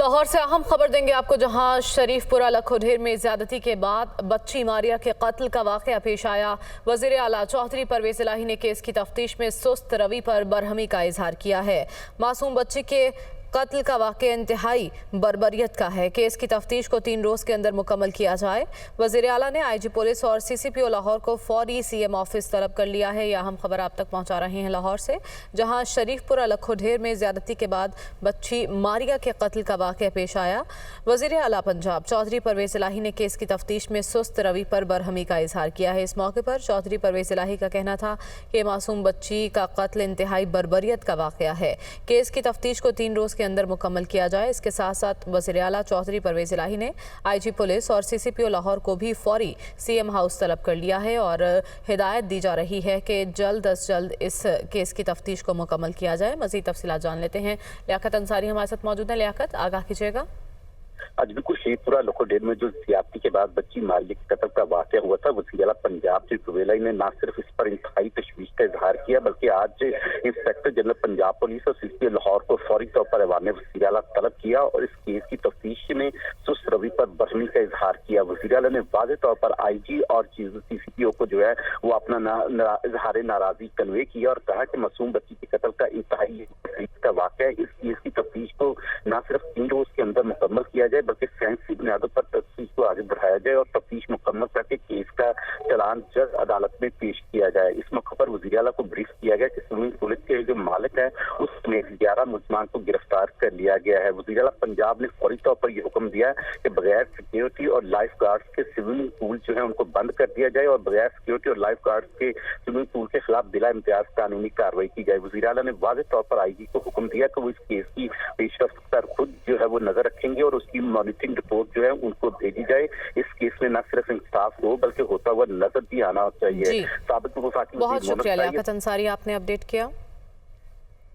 लाहौर से अहम खबर देंगे आपको, जहां शरीफपुरा लखोढेर में ज्यादती के बाद बच्ची मारिया के कत्ल का वाकया पेश आया। वजीर आला चौधरी परवेज इलाही ने केस की तफ्तीश में सुस्त रवि पर बरहमी का इजहार किया है। मासूम बच्ची के कत्ल का वाकया इंतहाई बर्बरियत का है। केस की तफ्तीश को 3 रोज के अंदर मुकम्मल किया जाए। वजीर आला ने IG पुलिस और CCPO लाहौर को फौरी CM ऑफिस तलब कर लिया है। यह अहम खबर आप तक पहुंचा रहे हैं लाहौर से, जहां शरीफपुरा लखोढेर में ज्यादती के बाद बच्ची मारिया के कत्ल का वाकया पेश आया। वजीर आला पंजाब चौधरी परवेज इलाही ने केस की तफ्तीश में सुस्त रवि पर बरहमी का इजहार किया है। इस मौके पर चौधरी परवेज इलाही का कहना था कि मासूम बच्ची का कत्ल इंतहाई बर्बरियत का वाकया है। केस की तफ्तीश को 3 रोज के अंदर मुकम्मल किया जाए। इसके साथ साथ वज़ीर आला चौधरी परवेज इलाही ने IG पुलिस और CCPO लाहौर को भी फौरी CM हाउस तलब कर लिया है और हिदायत दी जा रही है कि जल्द अज जल्द इस केस की तफ्तीश को मुकम्मल किया जाए। मज़ीद तफसीलात जान लेते हैं। लियाकत अंसारी हमारे साथ मौजूद है। लियाकत, आगाह कीजिएगा। आज बिल्कुल शरीफपुरा लखोढेर में जो ज्यादती के बाद बच्ची मारिया के कत्ल का वाकया हुआ था, वज़ीर आला पंजाब परवेज ने न सिर्फ इस पर इंतहाई तशवीश का इजहार किया, बल्कि आज इंस्पेक्टर जनरल पंजाब पुलिस और CCPO लाहौर को फौरी तौर पर ऐवान वज़ीर आला तलब किया और इस केस की तफ्तीश में सुस्त रवि पर बरहमी का इजहार किया। वज़ीर आला ने वाज़ेह तौर पर IG और CCPO को जो है वो अपना इजहार नाराजगी कन्वे किया और कहा कि मासूम बच्ची के कत्ल का इंतहाई का वाकया, इस केस की तफ्तीश को न सिर्फ 3 रोज के अंदर मुकम्मल किया जाए बल्कि साइंसी बुनियादों पर तफ्तीश को आगे बढ़ाया जाए और तफ्तीश मुकम्मल करके केस का चालान जज अदालत में पेश किया जाए। इस मौके पर वज़ीर आला को ब्रीफ किया गया कि स्विमिंग पूल के जो मालिक है उसमें 11 मुलजमान को गिरफ्तार कर लिया गया है। वज़ीर आला पंजाब ने फौरी तौर पर यह हुक्म दिया कि बगैर सिक्योरिटी और लाइफ गार्ड्स के स्विमिंग पूल जो है उनको बंद कर दिया जाए और बगैर सिक्योरिटी और लाइफ गार्ड्स के स्विमिंग पूल के खिलाफ बिला इम्तियाज कानूनी कार्रवाई की जाए। वज़ीर आला ने वाज़ेह तौर पर IG को हुक्म दिया कि वो इस केस की पेशरफ्त पर खुद जो है वो नजर रखेंगे और उसकी मॉनिटरिंग रिपोर्ट जो है उनको भेजी जाए। इस केस में न सिर्फ इंसाफ हो बल्कि होता हुआ नजर भी आना चाहिए। बहुत शुक्रिया लियाकत अंसारी, आपने अपडेट किया।